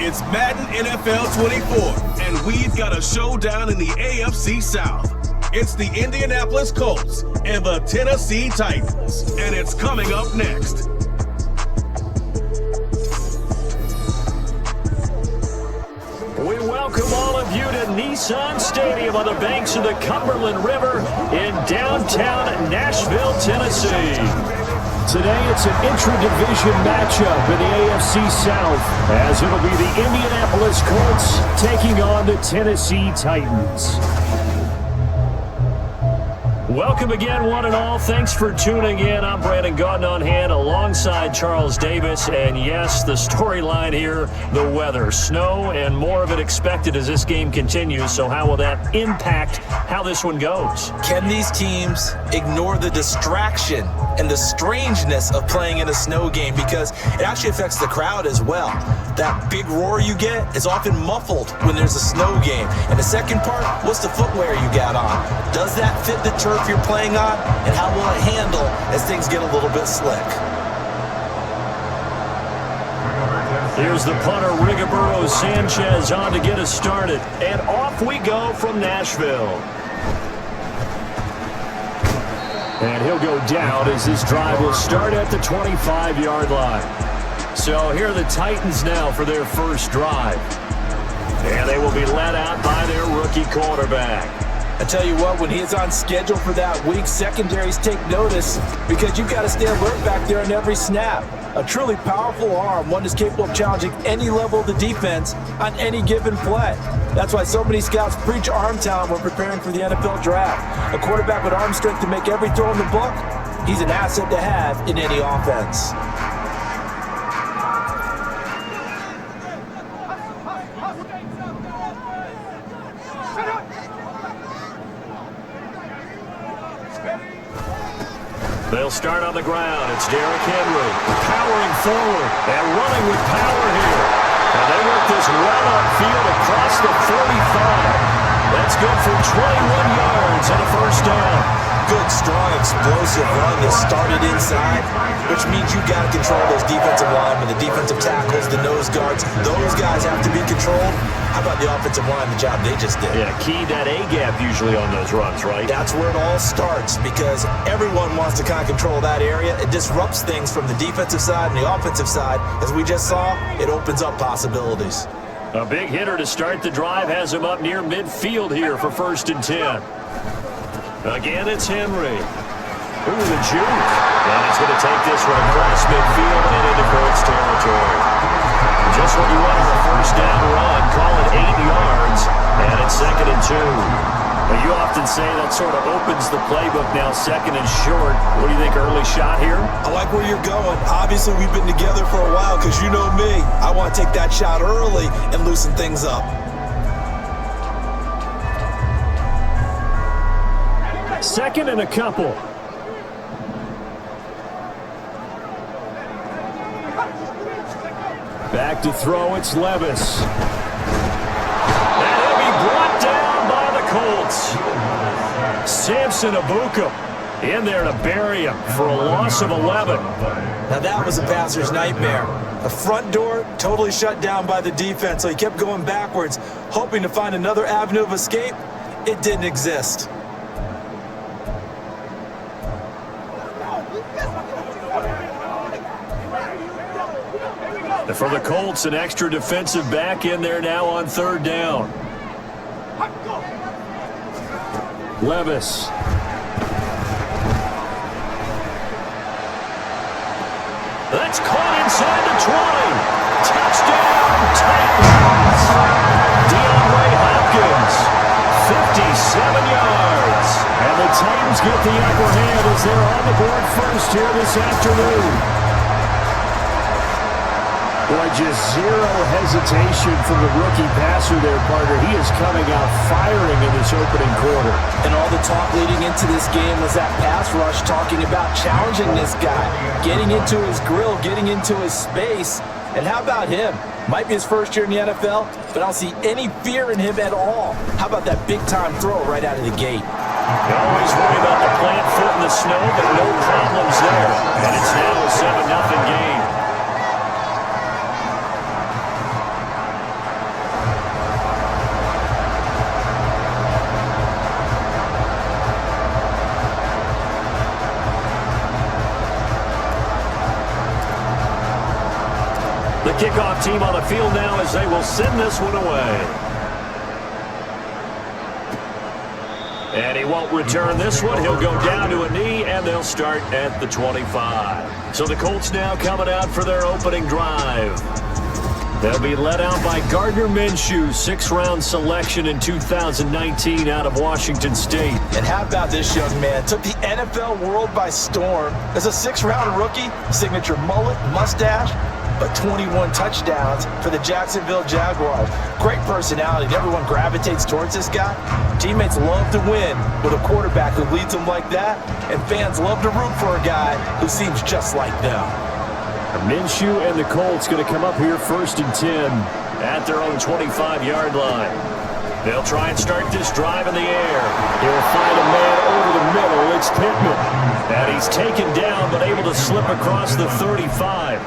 It's Madden NFL 24, and we've got a showdown in the AFC South. It's the Indianapolis Colts and the Tennessee Titans, and it's coming up next. We welcome all of you to Nissan Stadium on the banks of the Cumberland River in downtown Nashville, Tennessee. Today it's an intra-division matchup in the AFC South, as it'll be the Indianapolis Colts taking on the Tennessee Titans. Welcome again, one and all. Thanks for tuning in. I'm Brandon Gaudin on hand alongside Charles Davis. And yes, the storyline here, the weather. Snow and more of it expected as this game continues. So how will that impact how this one goes? Can these teams ignore the distraction and the strangeness of playing in a snow game? Because it actually affects the crowd as well. That big roar you get is often muffled when there's a snow game. And the second part, what's the footwear you got on? Does that fit the turf you're playing on, and how will it handle as things get a little bit slick? Here's the punter, Rigoberto Sanchez, on to get us started. And off we go from Nashville. And he'll go down as this drive will start at the 25-yard line. So here are the Titans now for their first drive. And they will be led out by their rookie quarterback. I tell you what, when he's on schedule for that week, secondaries take notice because you've got to stay alert back there on every snap. A truly powerful arm, one that's capable of challenging any level of the defense on any given play. That's why so many scouts preach arm talent when preparing for the NFL draft. A quarterback with arm strength to make every throw in the book, he's an asset to have in any offense. They'll start on the ground. It's Derrick Henry powering forward and running with power here. And they work this run upfield across the 45. That's good for 21 yards and a first down. Good, strong, explosive run that started inside, which means you got to control those defensive linemen, the defensive tackles, the nose guards. Those guys have to be controlled. How about the offensive line, the job they just did? Yeah, key that A-gap usually on those runs, right? That's where it all starts because everyone wants to kind of control that area. It disrupts things from the defensive side and the offensive side. As we just saw, it opens up possibilities. A big hitter to start the drive has him up near midfield here for 1st and 10. Again, it's Henry. Ooh, the juke. And it's going to take this one across midfield and into Colts territory. Just what you want on a first down run. Call it 8 yards, and it's 2nd and 2. Now, you often say that sort of opens the playbook now, 2nd and short. What do you think, early shot here? I like where you're going. Obviously, we've been together for a while because you know me. I want to take that shot early and loosen things up. 2nd and a couple. Back to throw, it's Levis. And he'll be brought down by the Colts. Samson Abuka in there to bury him for a loss of 11. Now that was a passer's nightmare. The front door totally shut down by the defense, so he kept going backwards, hoping to find another avenue of escape. It didn't exist. For the Colts, an extra defensive back in there now on 3rd down. Levis. That's caught inside the 20. Touchdown, Titans. DeAndre Hopkins, 57 yards. And the Titans get the upper hand as they're on the board first here this afternoon. Boy, just zero hesitation from the rookie passer there, partner. He is coming out firing in this opening quarter. And all the talk leading into this game was that pass rush talking about challenging this guy, getting into his grill, getting into his space. And how about him? Might be his first year in the NFL, but I don't see any fear in him at all. How about that big-time throw right out of the gate? You always worry about the plant foot in the snow, but no problems there. And it's now a 7-0 game. The kickoff team on the field now as they will send this one away. And he won't return this one. He'll go down to a knee, and they'll start at the 25. So the Colts now coming out for their opening drive. They'll be led out by Gardner Minshew, sixth-round selection in 2019 out of Washington State. And how about this young man? Took the NFL world by storm. As a sixth-round rookie, signature mullet, mustache, but 21 touchdowns for the Jacksonville Jaguars. Great personality, and everyone gravitates towards this guy. Teammates love to win with a quarterback who leads them like that, and fans love to root for a guy who seems just like them. Minshew and the Colts going to come up here 1st and 10 at their own 25-yard line. They'll try and start this drive in the air. He'll find a man over the middle. It's Pittman. And he's taken down but able to slip across the 35.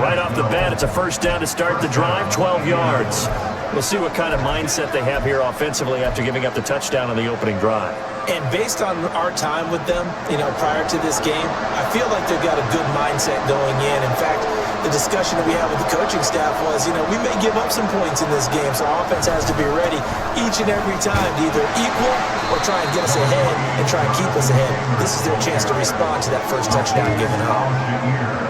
Right off the bat, it's a first down to start the drive, 12 yards. We'll see what kind of mindset they have here offensively after giving up the touchdown on the opening drive. And based on our time with them, prior to this game, I feel like they've got a good mindset going in. In fact, the discussion that we had with the coaching staff was, we may give up some points in this game, so our offense has to be ready each and every time to either equal or try and get us ahead and try and keep us ahead. This is their chance to respond to that first touchdown given up.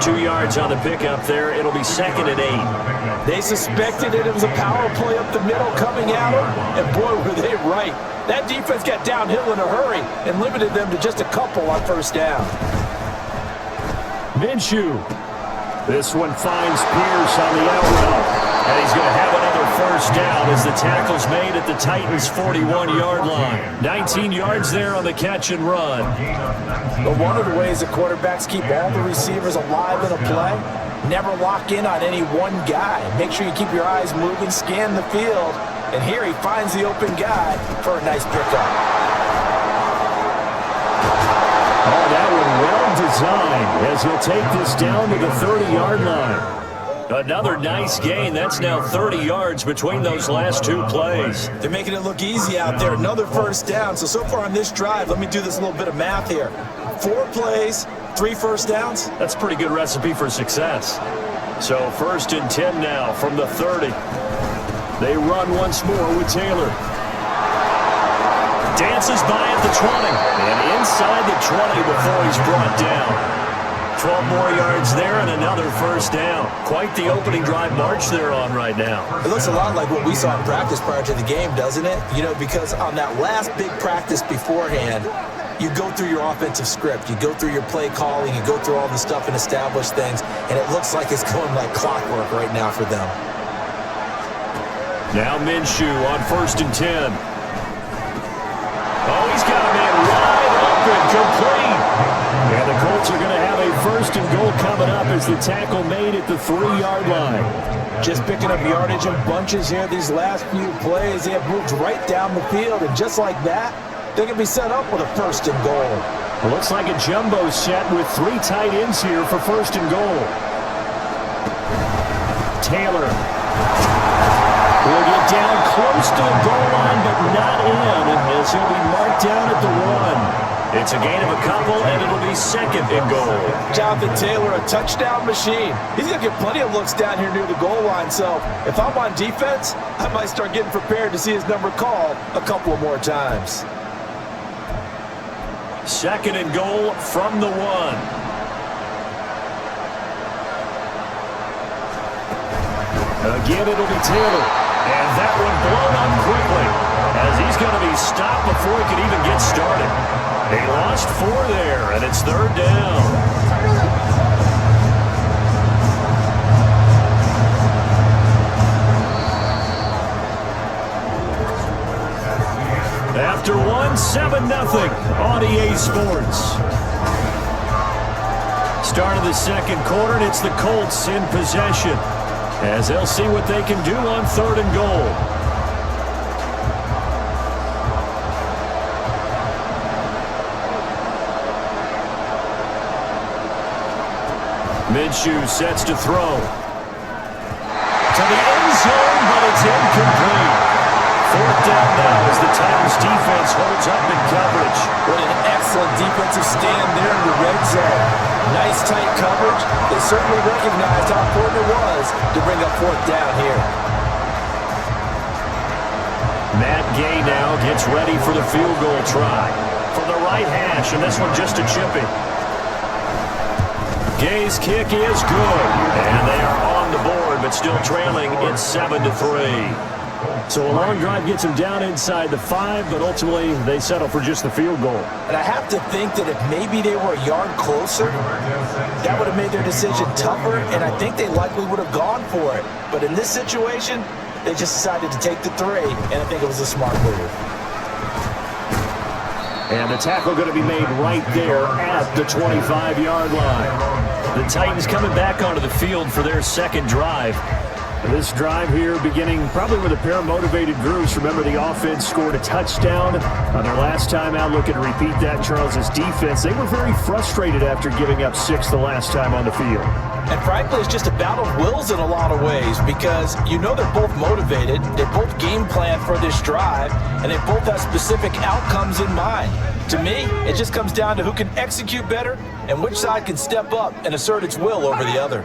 2 yards on the pickup there. It'll be 2nd and 8. They suspected it was a power play up the middle coming at them, and boy, were they right. That defense got downhill in a hurry and limited them to just a couple on first down. Minshew. This one finds Pierce on the out route. And he's going to have another first down as the tackle's made at the Titans' 41-yard line. 19 yards there on the catch and run. But one of the ways that quarterbacks keep all the receivers alive in a play, never lock in on any one guy. Make sure you keep your eyes moving, scan the field. And here he finds the open guy for a nice pickup. Oh, that one well designed as he'll take this down to the 30-yard line. Another nice gain. That's now 30 yards between those last two plays. They're making it look easy out there. Another first down. So far on this drive, let me do this little bit of math here. 4 plays, 3 first downs. That's a pretty good recipe for success. So 1st and 10 now from the 30. They run once more with Taylor. Dances by at the 20. And inside the 20 before he's brought down. 12 more yards there and another first down. Quite the opening drive march they're on right now. It looks a lot like what we saw in practice prior to the game, doesn't it? Because on that last big practice beforehand, you go through your offensive script. You go through your play calling. You go through all the stuff and establish things. And it looks like it's going like clockwork right now for them. Now Minshew on 1st and 10. Oh, he's got a man wide open, complete. And the Colts are going to have a 1st and goal coming up as the tackle made at the 3-yard line. Just picking up yardage in bunches here these last few plays. They have moved right down the field, and just like that, they can be set up with a 1st and goal. It looks like a jumbo set with 3 tight ends here for 1st and goal. Taylor will get down close to the goal line, but not in, as he'll be marked down at the 1. It's a gain of a couple, and it'll be 2nd and goal. Jonathan Taylor, a touchdown machine. He's going to get plenty of looks down here near the goal line, so if I'm on defense, I might start getting prepared to see his number called a couple of more times. 2nd and goal from the 1. Again, it'll be Taylor. And that one blown up quickly as he's going to be stopped before he can even get started. He lost 4 there, and it's 3rd down. After 1, 7-0 on EA Sports. Start of the 2nd quarter, and it's the Colts in possession, as they'll see what they can do on 3rd and goal. Minshew sets to throw. To the end zone, but it's incomplete. Fourth down now as the Titans defense holds up in coverage. What an excellent defensive stand there in the red zone. Nice tight coverage. They certainly recognized how important it was to bring up fourth down here. Matt Gay now gets ready for the field goal try. From the right hash, and this one just a chipping. Gay's kick is good. And they are on the board, but still trailing. It's 7-3. So a long drive gets them down inside the 5, but ultimately they settle for just the field goal. And I have to think that if maybe they were a yard closer, that would have made their decision tougher, and I think they likely would have gone for it. But in this situation, they just decided to take the 3, and I think it was a smart move. And the tackle going to be made right there at the 25-yard line. The Titans coming back onto the field for their second drive. This drive here beginning probably with a pair of motivated groups. Remember, the offense scored a touchdown on their last time out. Looking to repeat that. Charles's defense, they were very frustrated after giving up 6 the last time on the field. And frankly, it's just a battle of wills in a lot of ways because you know they're both motivated, they both game plan for this drive, and they both have specific outcomes in mind. To me, it just comes down to who can execute better and which side can step up and assert its will over the other.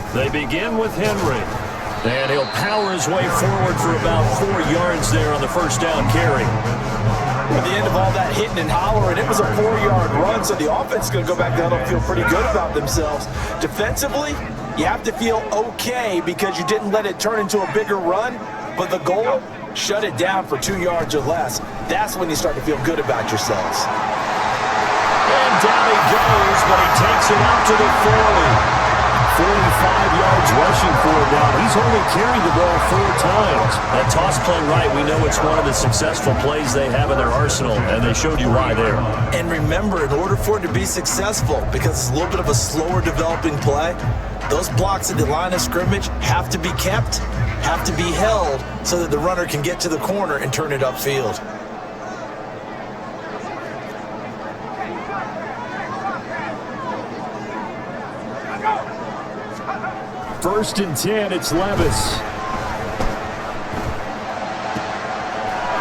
They begin with Henry, and he'll power his way forward for about 4 yards there on the first down carry. At the end of all that hitting and hollering, it was a 4-yard run, so the offense is going to go back down and feel pretty good about themselves. Defensively, you have to feel okay because you didn't let it turn into a bigger run, but the goal, shut it down for 2 yards or less. That's when you start to feel good about yourselves. And down he goes, but he takes it out to the 40. 45 yards rushing for him now. He's only carried the ball 4 times. That toss play right, we know it's one of the successful plays they have in their arsenal, and they showed you why there. And remember, in order for it to be successful, because it's a little bit of a slower developing play, those blocks at the line of scrimmage have to be kept, have to be held, so that the runner can get to the corner and turn it upfield. First and 10, it's Levis.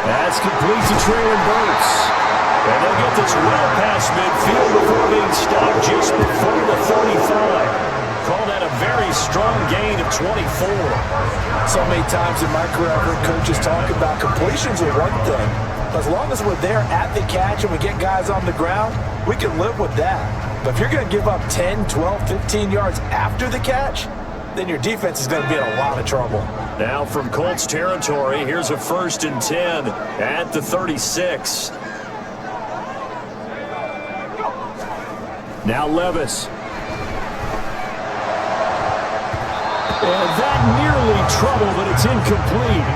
That's complete to Traylon Burks. And they'll get this well past midfield before being stopped just before the 35. Call that a very strong gain of 24. So many times in my career, I've heard coaches talk about completions are one thing. As long as we're there at the catch and we get guys on the ground, we can live with that. But if you're going to give up 10, 12, 15 yards after the catch, then your defense is going to be in a lot of trouble. Now from Colts territory, here's a first and 10 at the 36. Now Levis. And that nearly trouble, but it's incomplete.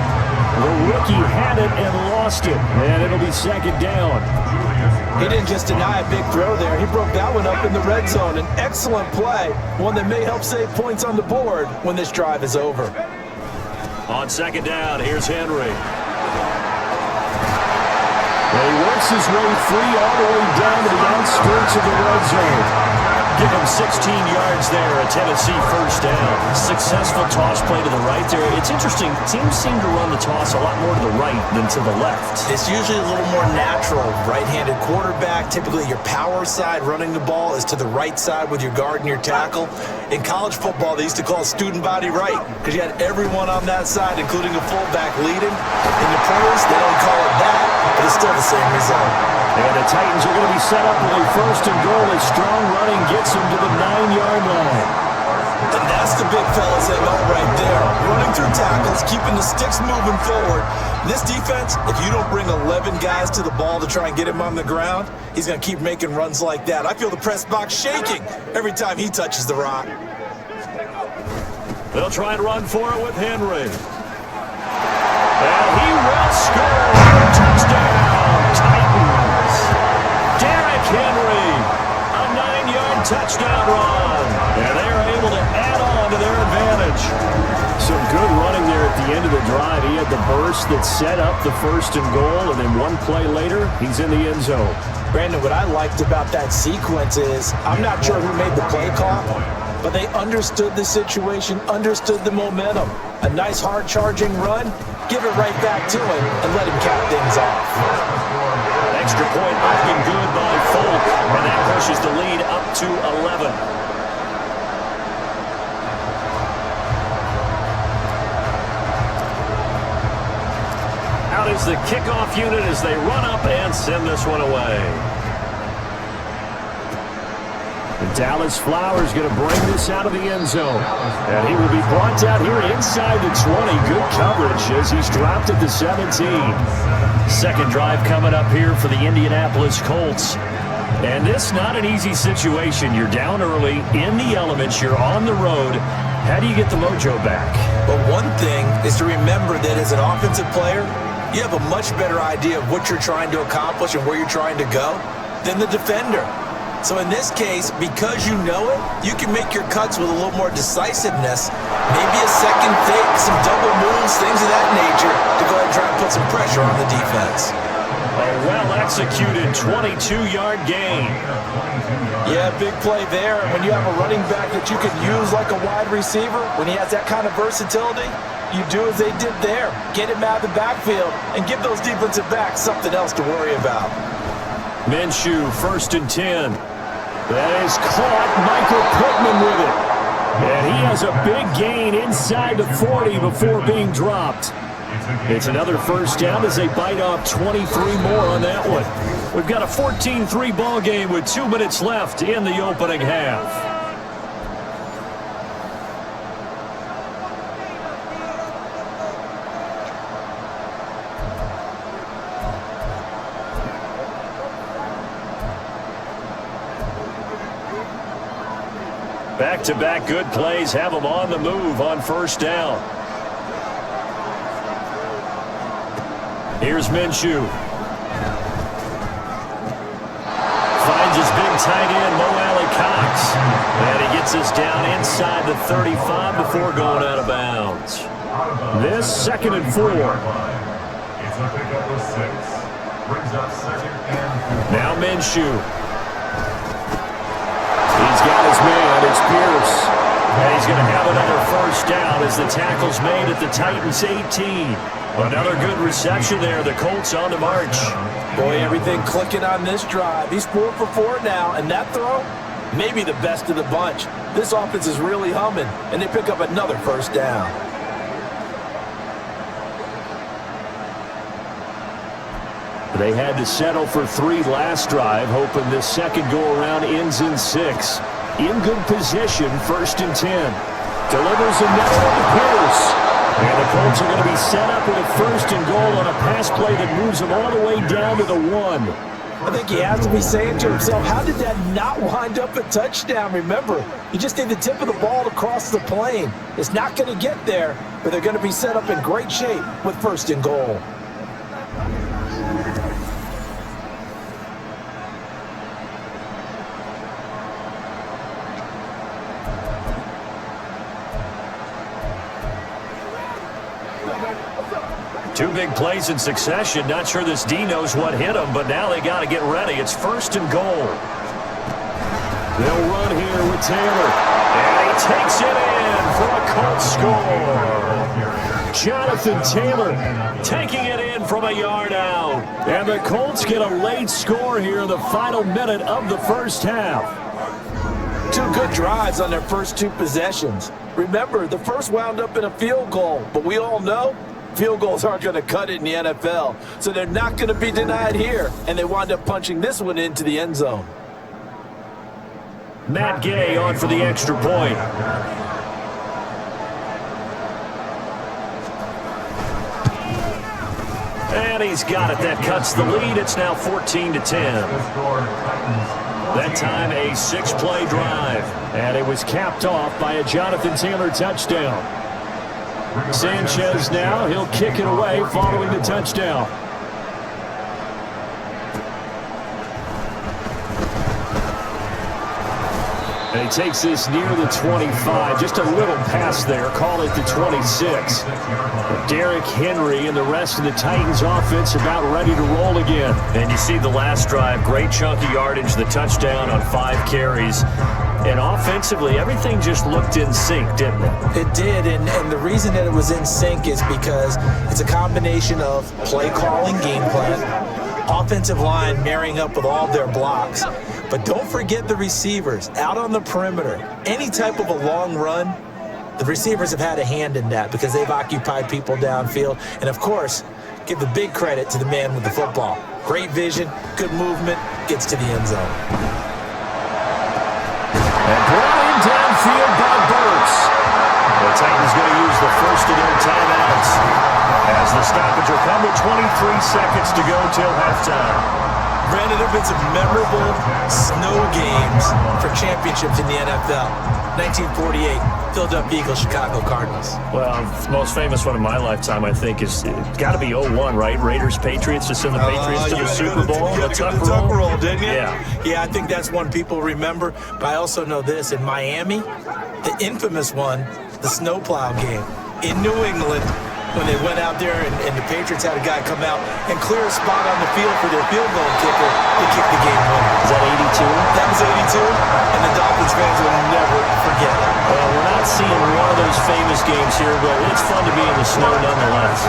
The rookie had it and lost it, and it'll be second down. He didn't just deny a big throw there. He broke that one up in the red zone. An excellent play, one that may help save points on the board when this drive is over. On second down, here's Henry. And he works his way free all the way down to the outskirts of the red zone. Give him 16 yards there, a Tennessee first down. Successful toss play to the right there. It's interesting, teams seem to run the toss a lot more to the right than to the left. It's usually a little more natural. Right-handed quarterback, typically your power side running the ball is to the right side with your guard and your tackle. In college football, they used to call it student body right because you had everyone on that side, including a fullback leading. In the pros, they don't call it that, but it's still the same result. And the Titans are going to be set up with a first and goal as strong running gets them to the 9-yard line. And that's the big fella's MO right there. Running through tackles, keeping the sticks moving forward. This defense, if you don't bring 11 guys to the ball to try and get him on the ground, he's going to keep making runs like that. I feel the press box shaking every time he touches the rock. They'll try and run for it with Henry. And he will score. Touchdown, Titans. Derrick Henry, a 9-yard touchdown run. And they are able to add on to their advantage. Some good running there at the end of the drive. He had the burst that set up the first and goal, and then one play later, he's in the end zone. Brandon, what I liked about that sequence is I'm not sure who made the play call, but they understood the situation, understood the momentum. A nice hard-charging run, give it right back to him and let him cap things off. Extra point looking good by Folk, and that pushes the lead up to 11. Out is the kickoff unit as they run up and send this one away. And Dallas Flowers going to bring this out of the end zone. And he will be brought out here inside the 20. Good coverage as he's dropped at the 17. Second drive coming up here for the Indianapolis Colts. And this not an easy situation. You're down early, in the elements, you're on the road. How do you get the mojo back? But one thing is to remember that as an offensive player, you have a much better idea of what you're trying to accomplish and where you're trying to go than the defender. So in this case, because you know it, you can make your cuts with a little more decisiveness, maybe a second fake, some double moves, things of that nature, to go ahead and try and put some pressure on the defense. A well-executed 22-yard gain. Yeah, big play there. When you have a running back that you can use like a wide receiver, when he has that kind of versatility, you do as they did there. Get him out of the backfield and give those defensive backs something else to worry about. Minshew, 1st and 10. That is caught. Michael Pittman with it. And he has a big gain inside the 40 before being dropped. It's another first down as they bite off 23 more on that one. We've got a 14-3 ball game with 2 minutes left in the opening half. Back-to-back good plays have them on the move on first down. Here's Minshew. Finds his big tight end, Mo Alley-Cox. And he gets us down inside the 35 before going out of bounds. This 2nd and 4. Now Minshew. He's got his man, it's Pierce. And he's going to have another first down as the tackle's made at the Titans' 18. Another good reception there. The Colts on the march. Boy, everything clicking on this drive. He's 4 for 4 now, and that throw, maybe the best of the bunch. This offense is really humming, and they pick up another first down. They had to settle for 3 last drive, hoping this second go-around ends in 6. In good position, 1st and 10. Delivers another one to Pierce. And the Colts are going to be set up with a 1st and goal on a pass play that moves them all the way down to the 1. I think he has to be saying to himself, how did that not wind up a touchdown? Remember, you just need the tip of the ball to cross the plane. It's not going to get there, but they're going to be set up in great shape with 1st and goal. Two big plays in succession. Not sure this D knows what hit him, but now they got to get ready. It's 1st and goal. They'll run here with Taylor. And he takes it in for a Colts score. Jonathan Taylor taking it in from a yard out. And the Colts get a late score here in the final minute of the first half. 2 good drives on their first 2 possessions. Remember, the first wound up in a field goal, but we all know field goals aren't going to cut it in the NFL, so they're not going to be denied here, and they wind up punching this one into the end zone. Matt Gay on for the extra point. And he's got it. That cuts the lead. It's now 14-10. That time a 6-play drive. And it was capped off by a Jonathan Taylor touchdown. Sanchez now, he'll kick it away following the touchdown. And he takes this near the 25, just a little pass there, call it the 26. Derrick Henry and the rest of the Titans offense about ready to roll again. And you see the last drive, great chunky yardage, the touchdown on 5 carries. And offensively, everything just looked in sync, didn't it? It did, and the reason that it was in sync is because it's a combination of play calling, game plan, offensive line marrying up with all their blocks. But don't forget the receivers out on the perimeter. Any type of a long run, the receivers have had a hand in that because they've occupied people downfield. And, of course, give the big credit to the man with the football. Great vision, good movement, gets to the end zone. And brought in downfield by Burks. The Titans going to use the first of their timeouts as the stoppage will come with 23 seconds to go till halftime. Brandon, there have been some memorable snow games for championships in the NFL. 1948, Philadelphia Eagles, Chicago Cardinals. Well, the most famous one in my lifetime, I think, is got to be 01, right? Raiders-Patriots to send the Patriots to the Super Bowl. The tuck roll, didn't you? Yeah. Yeah, I think that's one people remember. But I also know this. In Miami, the infamous one, the snowplow game. In New England, when they went out there and the Patriots had a guy come out and clear a spot on the field for their field goal kicker to kick the game winner. Is that 82? That was 82, and the Dolphins fans will never forget it. Well, we're not seeing one of those famous games here, but it's fun to be in the snow nonetheless.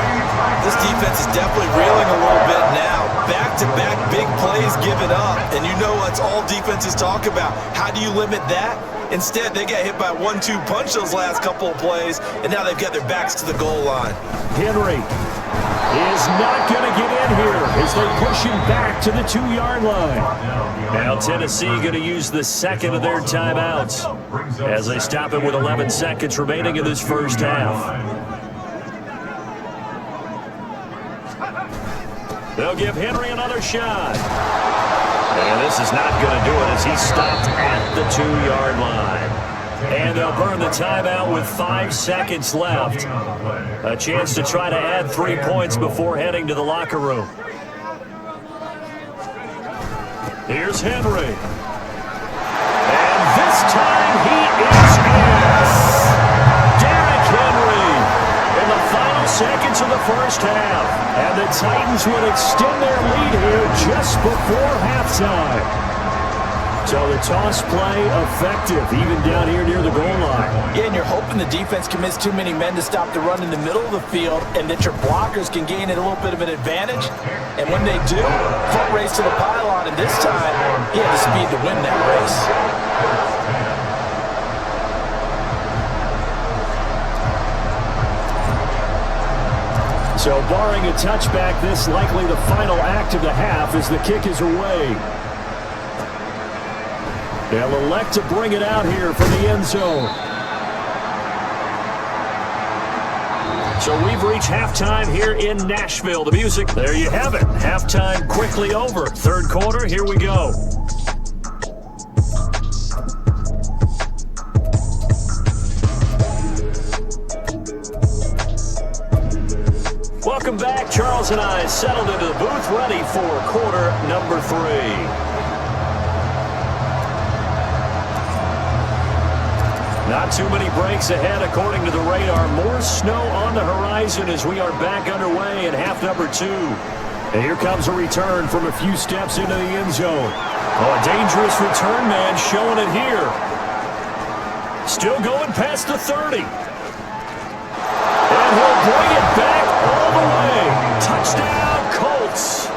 This defense is definitely reeling a little bit now. Back-to-back big plays given up, and you know what's all defenses talk about. How do you limit that? Instead, they got hit by a 1-2 punch those last couple of plays, and now they've got their backs to the goal line. Henry is not going to get in here as they push him back to the 2-yard line. Now Tennessee going to use the second of their timeouts as they stop it with 11 seconds remaining in this first half. They'll give Henry another shot. And this is not going to do it as he's stopped at the 2-yard line. And they'll burn the timeout with 5 seconds left. A chance to try to add 3 points before heading to the locker room. Here's Henry. And this time he is in. Derrick Henry in the final seconds of the first half. And the Titans would extend their lead here just before halftime. So the toss play effective, even down here near the goal line. Yeah, and you're hoping the defense commits too many men to stop the run in the middle of the field and that your blockers can gain a little bit of an advantage. And when they do, foot race to the pylon, and this time, he had the speed to win that race. So barring a touchback, this likely the final act of the half as the kick is away. They'll elect to bring it out here from the end zone. So we've reached halftime here in Nashville. The music, there you have it. Halftime quickly over. Third quarter, here we go. Welcome back. Charles and I settled into the booth, ready for quarter number 3. Not too many breaks ahead according to the radar. More snow on the horizon as we are back underway in half number 2. And here comes a return from a few steps into the end zone. Oh, a dangerous return man showing it here. Still going past the 30. And he'll bring it back all the way. Touchdown, Colts.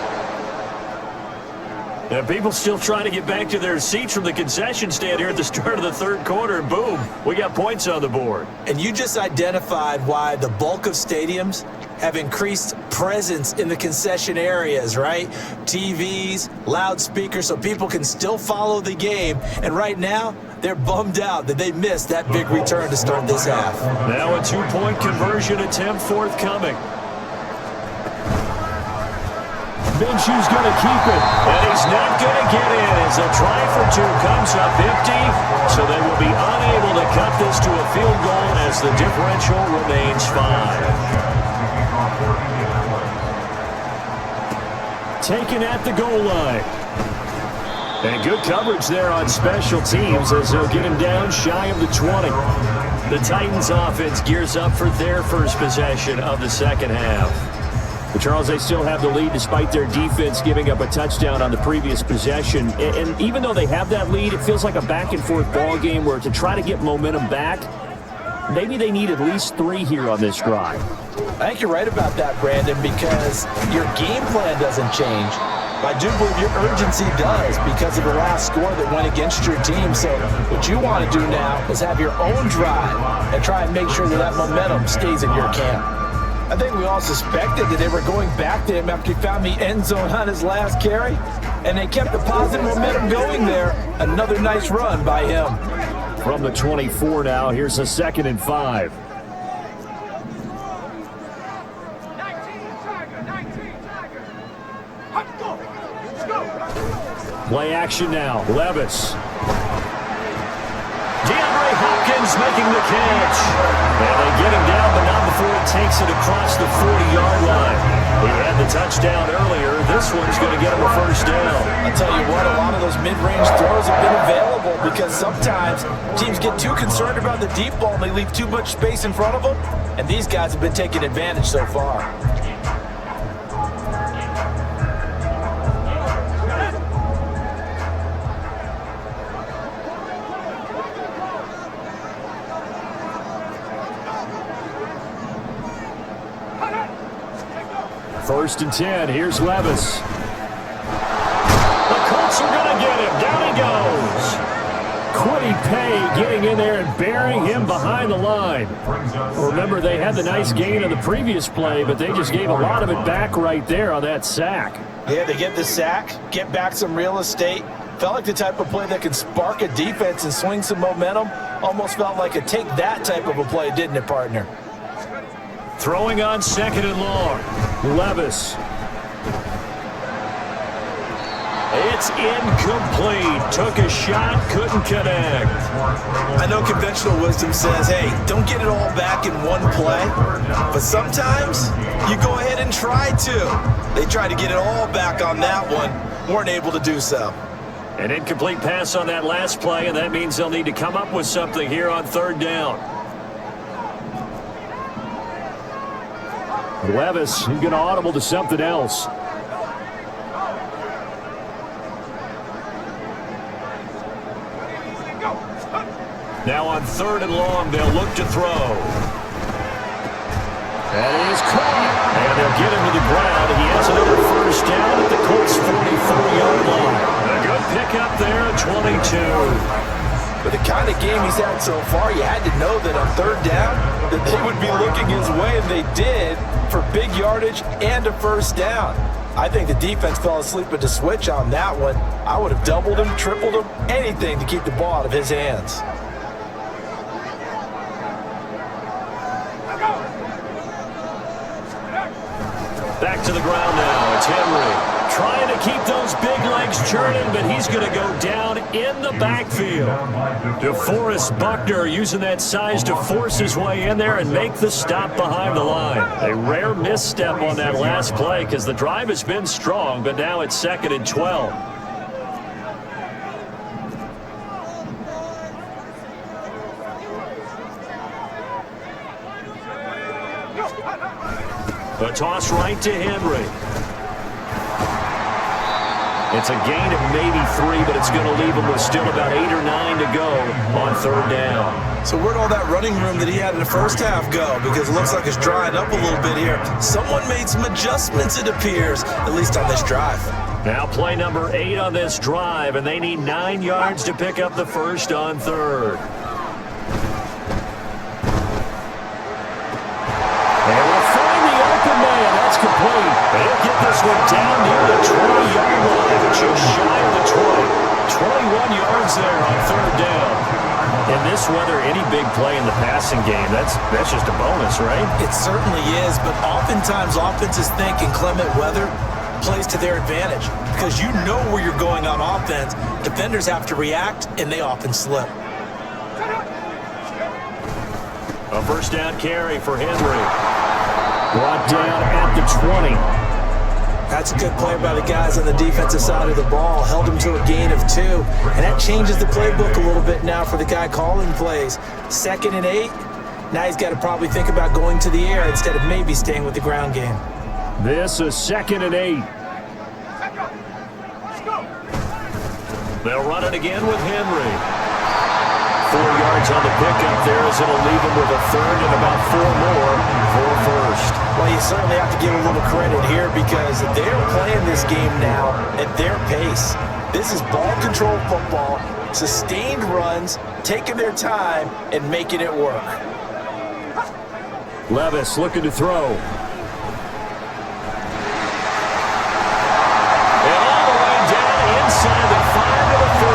And people still trying to get back to their seats from the concession stand here at the start of the third quarter. And boom, we got points on the board. And you just identified why the bulk of stadiums have increased presence in the concession areas, right? TVs, loudspeakers, so people can still follow the game. And right now, they're bummed out that they missed that big return to start this half. Now a 2-point conversion attempt forthcoming. Minshew's going to keep it, and he's not going to get in as the try for 2 comes up empty, so they will be unable to cut this to a field goal as the differential remains 5. Taken at the goal line. And good coverage there on special teams as they'll get him down shy of the 20. The Titans offense gears up for their first possession of the second half. But Charles, they still have the lead despite their defense giving up a touchdown on the previous possession. And even though they have that lead, it feels like a back-and-forth ball game where to try to get momentum back, maybe they need at least 3 here on this drive. I think you're right about that, Brandon, because your game plan doesn't change. I do believe your urgency does because of the last score that went against your team. So what you want to do now is have your own drive and try and make sure that that momentum stays in your camp. I think we all suspected that they were going back to him after he found the end zone on his last carry, and they kept the positive momentum going there. Another nice run by him. From the 24 now, here's a 2nd and 5. Play action now. Levis. DeAndre Hopkins making the catch. And they get him down, but not before he takes it across the 40-yard line. He had the touchdown earlier. This one's going to get him a first down. I'll tell you what, a lot of those mid-range throws have been available because sometimes teams get too concerned about the deep ball and they leave too much space in front of them. And these guys have been taking advantage so far. First and 10. Here's Levis. The Colts are going to get him. Down he goes. Kwity Paye getting in there and burying him behind the line. Remember, they had the nice gain on the previous play, but they just gave a lot of it back right there on that sack. Yeah, they get the sack, get back some real estate. Felt like the type of play that could spark a defense and swing some momentum. Almost felt like a take that type of a play, didn't it, partner? Throwing on 2nd and long. Levis. It's incomplete. Took a shot, couldn't connect. I know conventional wisdom says, hey, don't get it all back in one play. But sometimes you go ahead and try to. They tried to get it all back on that one. Weren't able to do so. An incomplete pass on that last play, and that means they'll need to come up with something here on 3rd down. Levis, he's going to audible to something else. Now on 3rd and long, they'll look to throw. That is caught. And they'll get him to the ground. He has another first down at the Colts' 44-yard line. A good pickup there at 22. But the kind of game he's had so far, you had to know that on 3rd down, that they would be looking his way, and they did, for big yardage and a first down. I think the defense fell asleep at the switch on that one. I would have doubled him, tripled him, anything to keep the ball out of his hands. Back to the ground now. It's Henry. Trying to keep those big legs churning, but he's going to go down in the backfield. DeForest Buckner using that size to force his way in there and make the stop behind the line. A rare misstep on that last play because the drive has been strong, but now it's 2nd and 12. A toss right to Henry. It's a gain of maybe 3, but it's going to leave him with still about 8 or 9 to go on 3rd down. So where'd all that running room that he had in the first half go? Because it looks like it's drying up a little bit here. Someone made some adjustments, it appears, at least on this drive. Now play number 8 on this drive, and they need 9 yards to pick up the first on 3rd. And we'll find the open man. That's complete. They'll get this one down near the 20-yard line, just shy of the 20. 21 yards there on 3rd down. In this weather, any big play in the passing game, that's just a bonus, right? It certainly is, but oftentimes offenses think inclement weather plays to their advantage because you know where you're going on offense. Defenders have to react, and they often slip. A first down carry for Henry. Brought down at the 20. That's a good play by the guys on the defensive side of the ball. Held him to a gain of 2. And that changes the playbook a little bit now for the guy calling plays. 2nd and 8. Now he's got to probably think about going to the air instead of maybe staying with the ground game. This is 2nd and 8. They'll run it again with Henry. 4 yards on the pickup there as it'll leave him with a third and about 4 more for first. Well, you certainly have to give a little credit here because they're playing this game now at their pace. This is ball control football, sustained runs, taking their time and making it work. Levis looking to throw. And all the way down inside the 5 to the 4.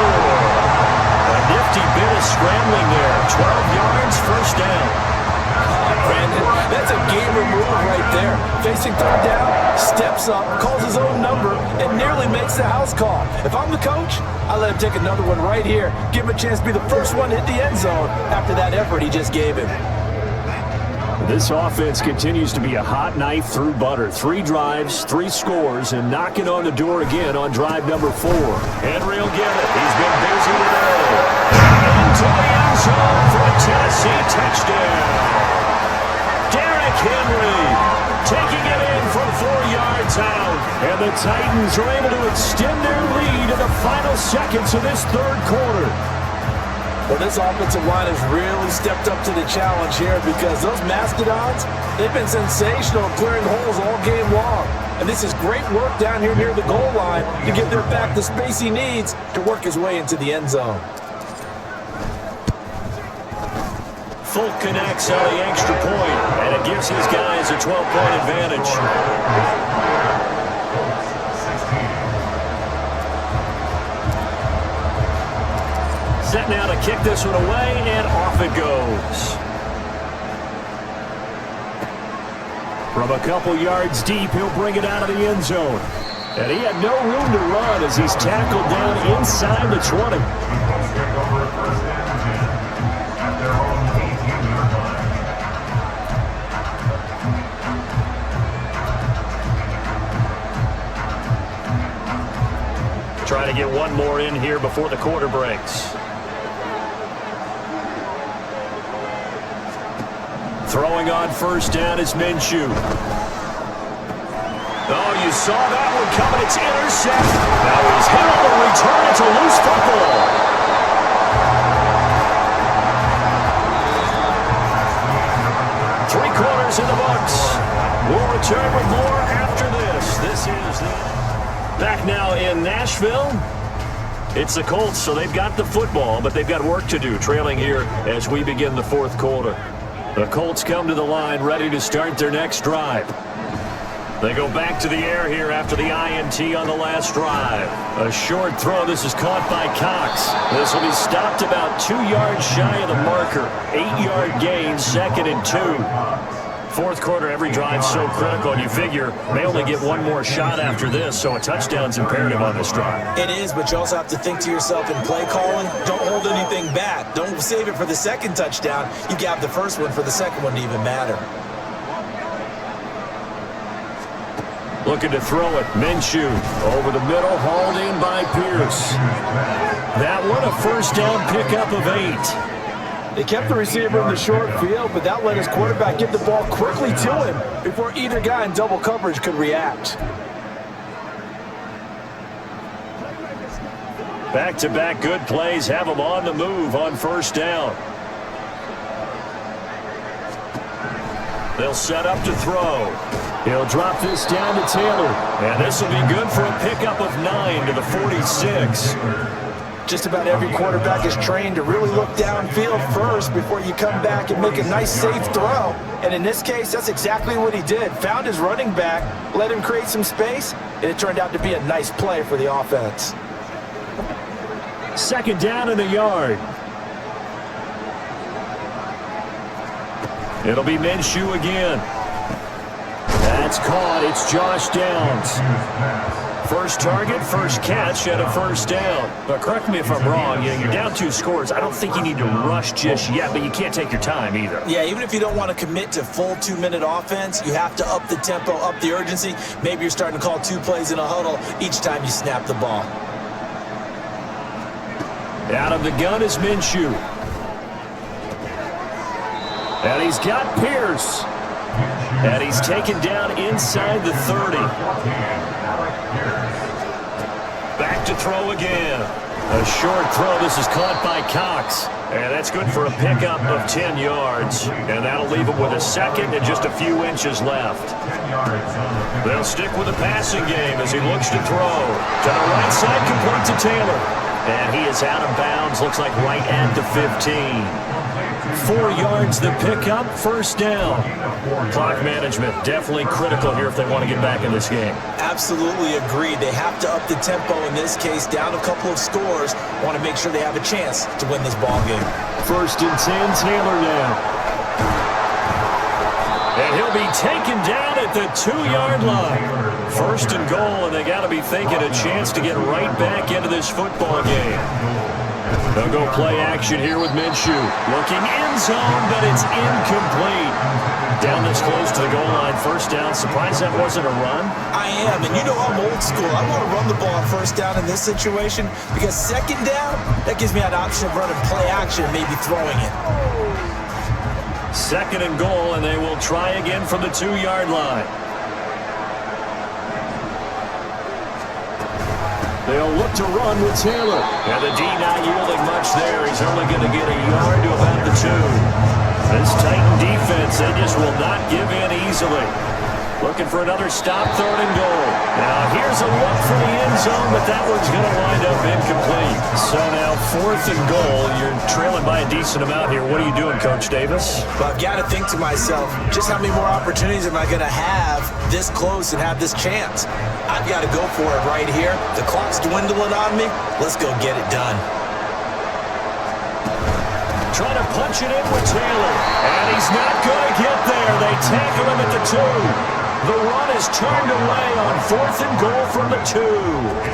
A nifty bit of scrambling there. 12 yards, first down. Brandon, that's a gamer move right there. Facing third down, steps up, calls his own number, and nearly makes the house call. If I'm the coach, I let him take another one right here. Give him a chance to be the first one to hit the end zone after that effort he just gave him. This offense continues to be a hot knife through butter. 3 drives, 3 scores, and knocking on the door again on drive number 4. Henry will get it. He's been busy today. Into the end zone for a Tennessee touchdown. Derrick Henry taking it in from 4 yards out. And the Titans are able to extend their lead in the final seconds of this third quarter. Well, this offensive line has really stepped up to the challenge here because those Mastodons, they've been sensational clearing holes all game long. And this is great work down here near the goal line to give their back the space he needs to work his way into the end zone. Folk connects on the extra point, and it gives his guys a 12-point advantage. Set now to kick this one away, and off it goes. From a couple yards deep, he'll bring it out of the end zone. And he had no room to run as he's tackled down inside the 20. Try to get one more in here before the quarter breaks. Throwing on first down is Minshew. Oh, you saw that one coming. It's intercepted. Now he's hit on the return. It's a loose football. Three-quarters in the books. We'll return with more after this. This is the... Back now in Nashville. It's the Colts, so they've got the football, but they've got work to do, trailing here as we begin the fourth quarter. The Colts come to the line ready to start their next drive. They go back to the air here after the INT on the last drive. A short throw. This is caught by Cox. This will be stopped about 2 yards shy of the marker. 8-yard gain, 2nd and 2. Fourth quarter, every drive so critical, and you figure they only get one more shot after this, so a touchdown's imperative on this drive. It is, but you also have to think to yourself in play calling, don't hold anything back. Don't save it for the second touchdown. You got the first one for the second one to even matter. Looking to throw it. Minshew over the middle, hauled in by Pierce. That one a first down pickup of 8. They kept the receiver in the short field, but that let his quarterback get the ball quickly to him before either guy in double coverage could react. Back-to-back good plays have him on the move on first down. They'll set up to throw. He'll drop this down to Taylor. And this will be good for a pickup of 9 to the 46. Just about every quarterback is trained to really look downfield first before you come back and make a nice, safe throw. And in this case, that's exactly what he did. Found his running back, let him create some space, and it turned out to be a nice play for the offense. Second down in the yard. It'll be Minshew again. That's caught. It's Josh Downs. First target, first catch, and a first down. But correct me if I'm wrong. You're down 2 scores. I don't think you need to rush just yet, but you can't take your time either. Yeah, even if you don't want to commit to full 2-minute offense, you have to up the tempo, up the urgency. Maybe you're starting to call 2 plays in a huddle each time you snap the ball. Out of the gun is Minshew. And he's got Pierce. And he's taken down inside the 30. Back to throw again. A short throw. This is caught by Cox. And that's good for a pickup of 10 yards. And that'll leave him with a second and just a few inches left. They'll stick with the passing game as he looks to throw. To the right side, complete to Taylor. And he is out of bounds. Looks like right at the 15. 4 yards the pickup, first down. Clock management definitely critical here if they want to get back in this game. Absolutely agreed. They have to up the tempo in this case, down a couple of scores. Want to make sure they have a chance to win this ball game. First and 10, Taylor now. And he'll be taken down at the 2-yard line. First and goal, and they got to be thinking a chance to get right back into this football game. They'll go play action here with Minshew. Looking end zone, but it's incomplete. Down this close to the goal line, first down. Surprised that wasn't a run? I am, and you know I'm old school. I want to run the ball on first down in this situation because second down, that gives me an option of running play action and maybe throwing it. Second and goal, and they will try again from the 2-yard line. They'll look to run with Taylor. And the D not yielding much there. He's only going to get a yard to about the 2. This Titan defense, they just will not give in easily. Looking for another stop, third and goal. Now here's a look for the end zone, but that one's going to wind up incomplete. So now fourth and goal. You're trailing by a decent amount here. What are you doing, Coach Davis? Well, I've got to think to myself, just how many more opportunities am I going to have this close and have this chance? I've got to go for it right here. The clock's dwindling on me. Let's go get it done. Trying to punch it in with Taylor. And he's not going to get there. They tackle him at the 2. The run is turned away on fourth and goal from the 2.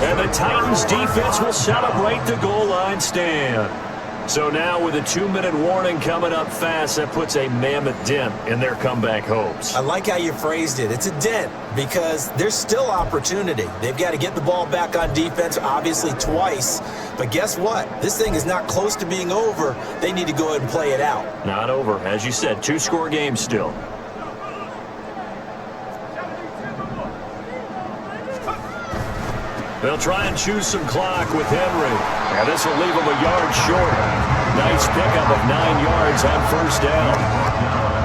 And the Titans defense will celebrate the goal line stand. So now with a 2-minute warning coming up fast, that puts a mammoth dent in their comeback hopes. I like how you phrased it. It's a dent because there's still opportunity. They've got to get the ball back on defense, obviously twice. But guess what? This thing is not close to being over. They need to go ahead and play it out. Not over. As you said, 2-score game still. They'll try and choose some clock with Henry. And this will leave him a yard short. Nice pickup of 9 yards on first down.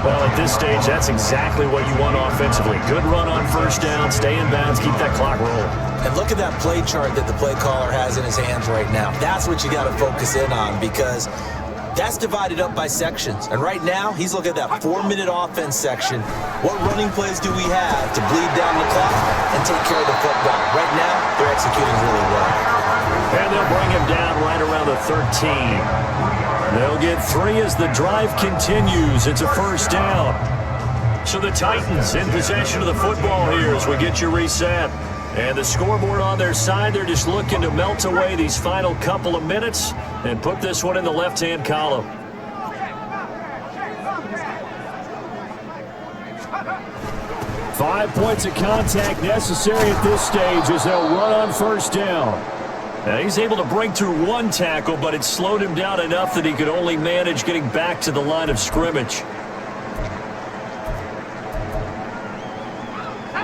Well, at this stage, that's exactly what you want offensively. Good run on first down, stay in bounds, keep that clock rolling. And look at that play chart that the play caller has in his hands right now. That's what you got to focus in on because that's divided up by sections. And right now, he's looking at that 4-minute offense section. What running plays do we have to bleed down the clock and take care of the football? Right now, they're executing really well. And they'll bring him down right around the 13. They'll get 3 as the drive continues. It's a first down. So the Titans in possession of the football here as we get you reset. And the scoreboard on their side, they're just looking to melt away these final couple of minutes and put this one in the left-hand column. Five points of contact necessary at this stage as they'll run on first down. Now he's able to break through one tackle, but it slowed him down enough that he could only manage getting back to the line of scrimmage.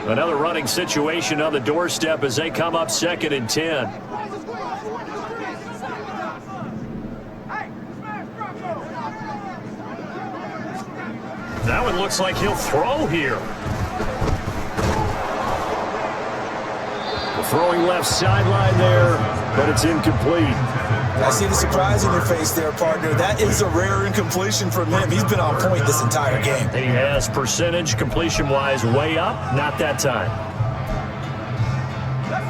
Another running situation on the doorstep as they come up 2nd and 10. That one looks like he'll throw here. The throwing left sideline there, but it's incomplete. I see the surprise in your face there, partner. That is a rare incompletion from him. He's been on point this entire game. He has percentage completion-wise way up. Not that time.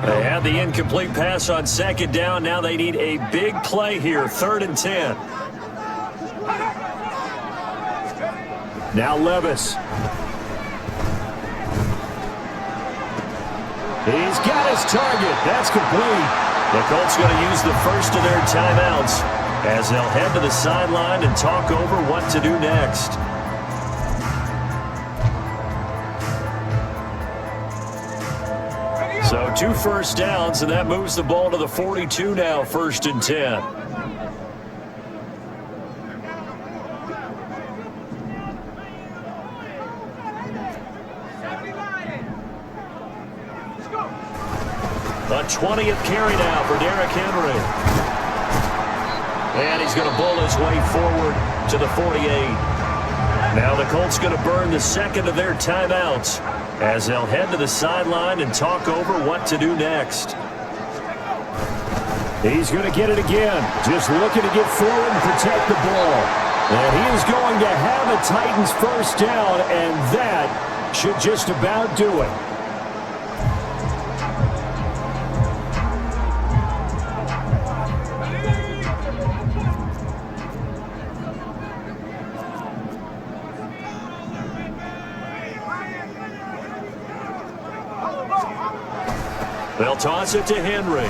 They have the incomplete pass on 2nd down. Now they need a big play here, 3rd and 10. Now Levis. He's got his target. That's complete. The Colts going to use the first of their timeouts as they'll head to the sideline and talk over what to do next. So 2 first downs, and that moves the ball to the 42 now, 1st and 10. A 20th carry now for Derrick Henry. And he's going to bull his way forward to the 48. Now the Colts going to burn the second of their timeouts as they'll head to the sideline and talk over what to do next. He's going to get it again. Just looking to get forward and protect the ball. And he is going to have a Titans first down, and that should just about do it. They'll toss it to Henry.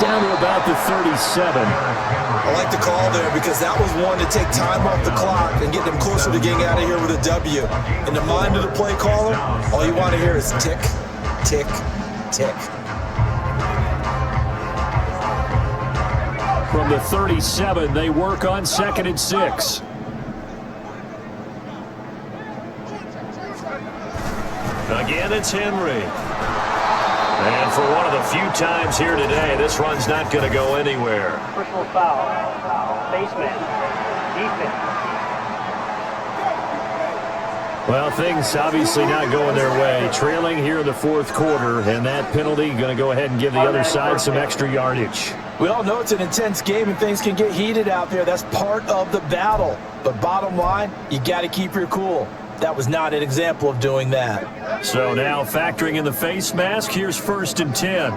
Down to about the 37. I like the call there because that was one to take time off the clock and get them closer to getting out of here with a W. In the mind of the play caller, all you want to hear is tick, tick, tick. From the 37, they work on 2nd and 6. Again, it's Henry. And for one of the few times here today, this run's not going to go anywhere. Personal foul. Baseman. Defense. Well, things obviously not going their way. Trailing here in the 4th quarter, and that penalty going to go ahead and give the other side some extra yardage. We all know it's an intense game and things can get heated out there. That's part of the battle. But bottom line, you got to keep your cool. That was not an example of doing that. So now factoring in the face mask, here's 1st and 10.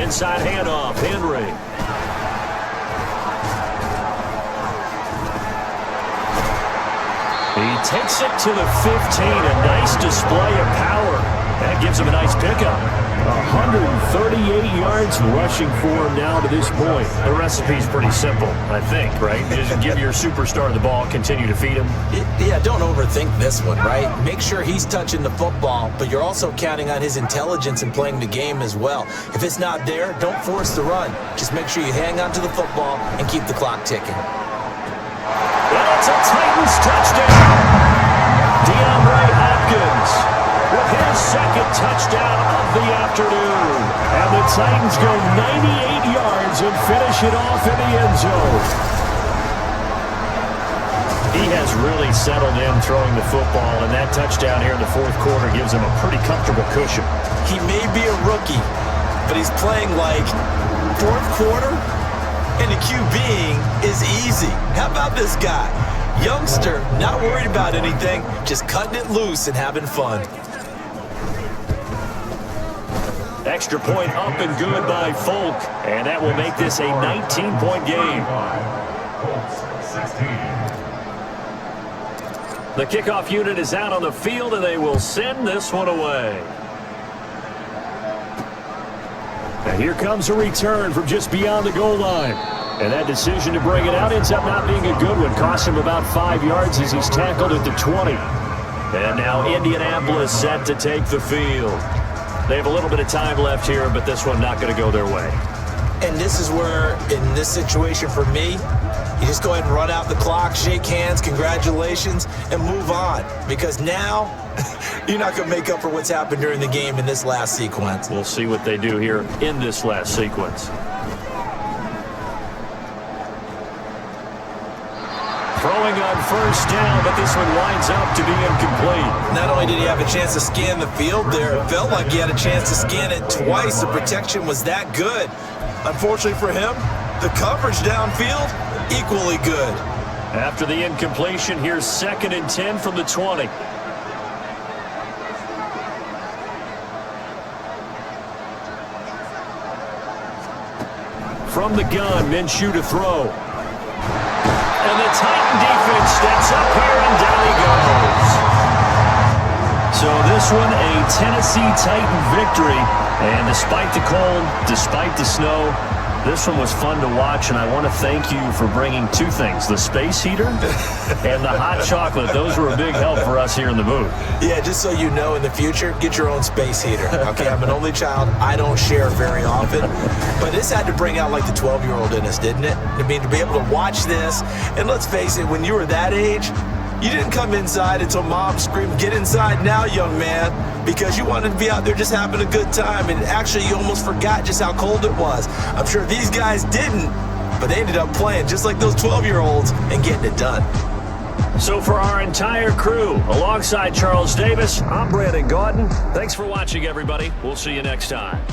Inside handoff, Henry. He takes it to the 15, a nice display of power. That gives him a nice pickup. 138 yards rushing for him now to this point. The recipe's pretty simple, I think, right? Just give your superstar the ball, continue to feed him. Yeah, don't overthink this one, right? Make sure he's touching the football, but you're also counting on his intelligence in playing the game as well. If it's not there, don't force the run. Just make sure you hang on to the football and keep the clock ticking. And it's a Titans touchdown. DeAndre Hopkins with his 2nd touchdown of the afternoon. And the Titans go 98 yards and finish it off in the end zone. He has really settled in throwing the football, and that touchdown here in the 4th quarter gives him a pretty comfortable cushion. He may be a rookie, but he's playing like 4th quarter, and the QBing is easy. How about this guy? Youngster, not worried about anything, just cutting it loose and having fun. Extra point up and good by Folk, and that will make this a 19-point game. The kickoff unit is out on the field, and they will send this one away. And here comes a return from just beyond the goal line. And that decision to bring it out ends up not being a good one. Cost him about 5 yards as he's tackled at the 20. And now Indianapolis set to take the field. They have a little bit of time left here, but this one not going to go their way. And this is where, in this situation for me, you just go ahead and run out the clock, shake hands, congratulations, and move on. Because now, you're not going to make up for what's happened during the game in this last sequence. We'll see what they do here in this last sequence. Throwing on 1st down, but this one winds up to be incomplete. Not only did he have a chance to scan the field there, it felt like he had a chance to scan it twice. The protection was that good. Unfortunately for him, the coverage downfield, equally good. After the incompletion, here's 2nd and 10 from the 20. From the gun, Minshew to throw. And the Titan defense steps up here, and down he goes. So this one, a Tennessee Titan victory. And despite the cold, despite the snow, This one was fun to watch, and I want to thank you for bringing two things, the space heater and the hot chocolate. Those were a big help for us here in the booth. Yeah, just so you know, in the future, get your own space heater. Okay, I'm an only child. I don't share very often. But this had to bring out like the 12-year-old in us, didn't it? I mean, to be able to watch this, and let's face it, when you were that age, you didn't come inside until mom screamed, "Get inside now, young man," because you wanted to be out there just having a good time, and actually you almost forgot just how cold it was. I'm sure these guys didn't, but they ended up playing just like those 12-year-olds and getting it done. So for our entire crew, alongside Charles Davis, I'm Brandon Gaudin. Thanks for watching, everybody. We'll see you next time.